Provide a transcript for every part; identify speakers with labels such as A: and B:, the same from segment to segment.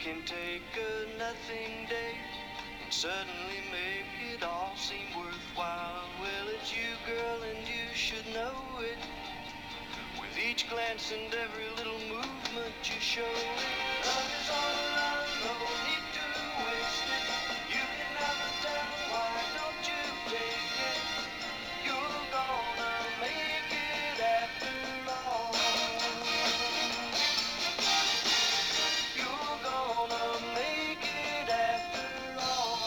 A: can take a nothing day and suddenly make it all seem worthwhile. Well, it's you, girl, and you should know it. With each glance and every little movement you show it. Love is all around, no need to waste it. You can never tell, why don't you take it? You're gonna make it after all. You're gonna make it after all.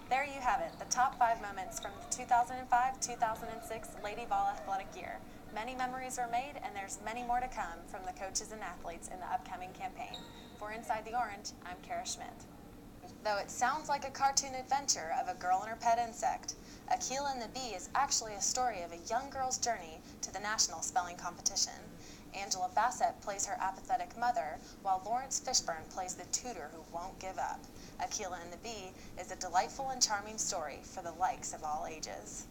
B: There you have it, the top 5 moments from the 2005-2006 Lady Vol athletic year. Many memories were made, and there's many more to come from the coaches and athletes in the upcoming campaign. For Inside the Orange, I'm Kara Schmidt. Though it sounds like a cartoon adventure of a girl and her pet insect, Akila and the Bee is actually a story of a young girl's journey to the national spelling competition. Angela Bassett plays her apathetic mother, while Lawrence Fishburne plays the tutor who won't give up. Akila and the Bee is a delightful and charming story for the likes of all ages.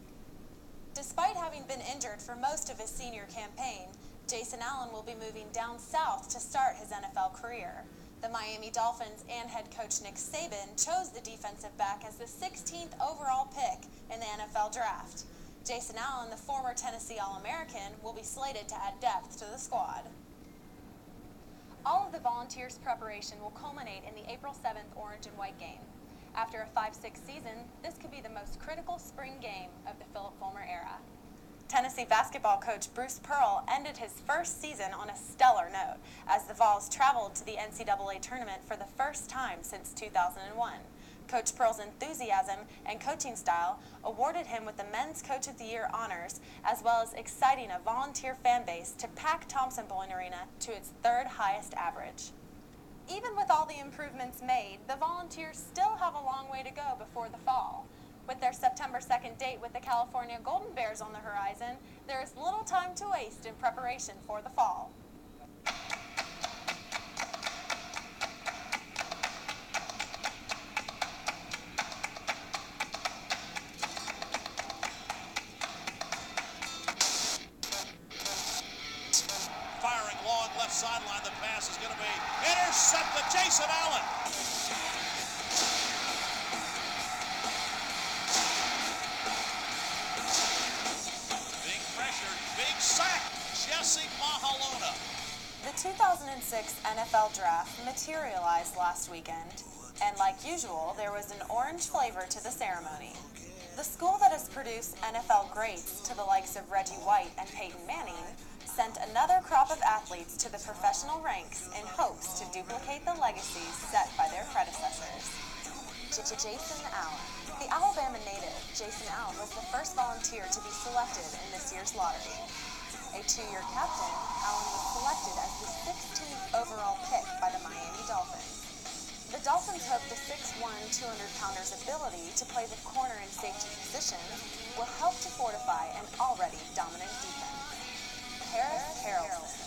B: Despite having been injured for most of his senior campaign, Jason Allen will be moving down south to start his NFL career. The Miami Dolphins and head coach Nick Saban chose the defensive back as the 16th overall pick in the NFL draft. Jason Allen, the former Tennessee All-American, will be slated to add depth to the squad. All of the Volunteers' preparation will culminate in the April 7th Orange and White game. After a 5-6 season, this could be the most critical spring game of the Philip Fulmer era. Tennessee basketball coach Bruce Pearl ended his first season on a stellar note as the Vols traveled to the NCAA tournament for the first time since 2001. Coach Pearl's enthusiasm and coaching style awarded him with the Men's Coach of the Year honors, as well as exciting a volunteer fan base to pack Thompson-Boling Arena to its 3rd highest average. Even with all the improvements made, the Volunteers still have a long way to go before the fall. With their September 2nd date with the California Golden Bears on the horizon, there is little time to waste in preparation for the fall.
C: Firing long left sideline, the pass is going to be intercepted. Jason Allen. Big sack, Jesse Mahalona.
B: The 2006 NFL Draft materialized last weekend, and like usual, there was an orange flavor to the ceremony. The school that has produced NFL greats to the likes of Reggie White and Peyton Manning sent another crop of athletes to the professional ranks in hopes to duplicate the legacies set by their predecessors. Jason Allen. The Alabama native, Jason Allen, was the first volunteer to be selected in this year's lottery. A 2-year captain, Allen was selected as the 16th overall pick by the Miami Dolphins. The Dolphins hope the 6'1", 200-pounder's ability to play the corner and safety positions will help to fortify an already dominant defense. Paris Harrelson.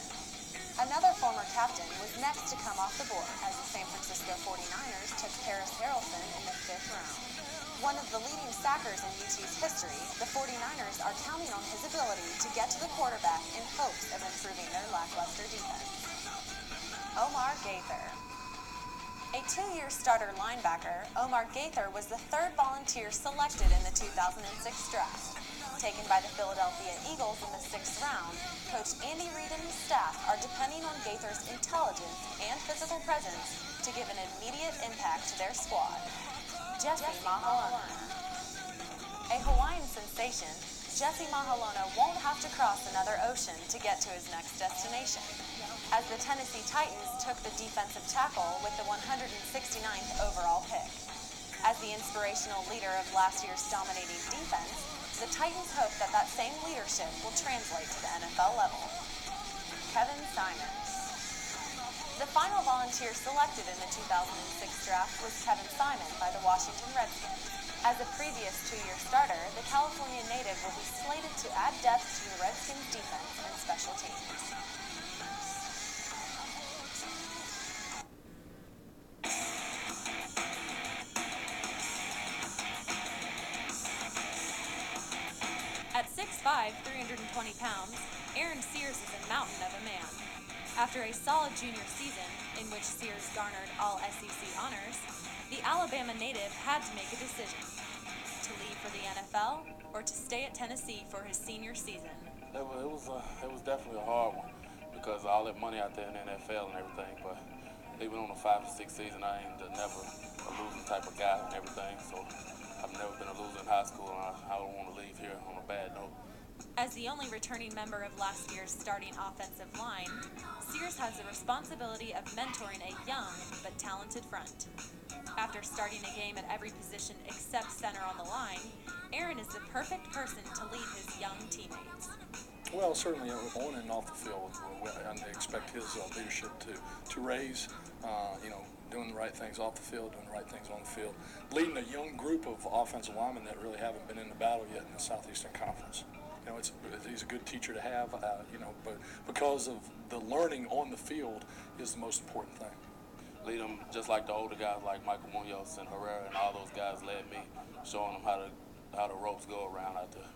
B: Another former captain was next to come off the board as the San Francisco 49ers took Paris Harrelson in the 5th round. One of the leading sackers in UT's history, the 49ers are counting on his ability to get to the quarterback in hopes of improving their lackluster defense. Omar Gaither. A 2-year starter linebacker, Omar Gaither was the 3rd volunteer selected in the 2006 draft. Taken by the Philadelphia Eagles in the 6th round, Coach Andy Reid and his staff are depending on Gaither's intelligence and physical presence to give an immediate impact to their squad. Jesse Mahalona. A Hawaiian sensation, Jesse Mahalona won't have to cross another ocean to get to his next destination, as the Tennessee Titans took the defensive tackle with the 169th overall pick. As the inspirational leader of last year's dominating defense, the Titans hope that that same leadership will translate to the NFL level. Kevin Simons. The final volunteer selected in the 2006 draft was Kevin Simon by the Washington Redskins. As a previous two-year starter, the California native will be slated to add depth to the Redskins' defense and special teams. At 6'5", 320 pounds, Aaron Sears is a mountain of a man. After a solid junior season, in which Sears garnered all SEC honors, the Alabama native had to make a decision: to leave for the NFL or to stay at Tennessee for his senior season.
D: It was definitely a hard one because all that money out there in the NFL and everything, but even on a 5 to 6 season, I ain't never a losing type of guy and everything, so I've never been a loser in high school, and I don't want to leave here on a bad note.
B: As the only returning member of last year's starting offensive line, Sears has the responsibility of mentoring a young but talented front. After starting a game at every position except center on the line, Aaron is the perfect person to lead his young teammates.
E: Well, certainly on and off the field, I expect his leadership to raise, doing the right things off the field, doing the right things on the field, leading a young group of offensive linemen that really haven't been in the battle yet in the Southeastern Conference. He's a good teacher to have, but because of the learning on the field is the most important thing.
D: Lead them just like the older guys like Michael Munoz and Herrera and all those guys led me, showing them how the ropes go around out there.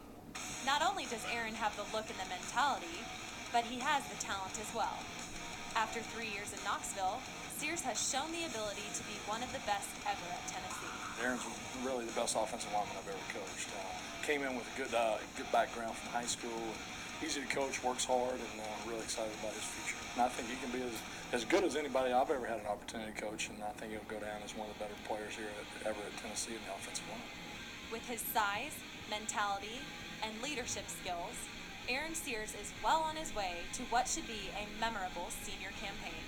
B: Not only does Aaron have the look and the mentality, but he has the talent as well. After 3 years in Knoxville, Sears has shown the ability to be one of the best ever at Tennessee.
E: Aaron's really the best offensive lineman I've ever coached. Came in with a good background from high school. Easy to coach, works hard, and really excited about his future. And I think he can be as good as anybody I've ever had an opportunity to coach, and I think he'll go down as one of the better players here ever at Tennessee in the offensive line.
B: With his size, mentality, and leadership skills, Aaron Sears is well on his way to what should be a memorable senior campaign.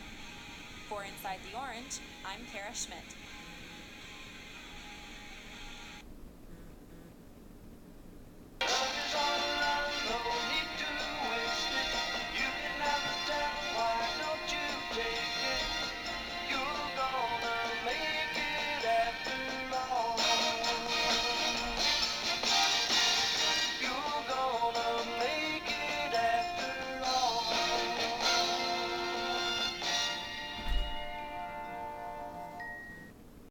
B: For Inside the Orange, I'm Kara Schmidt.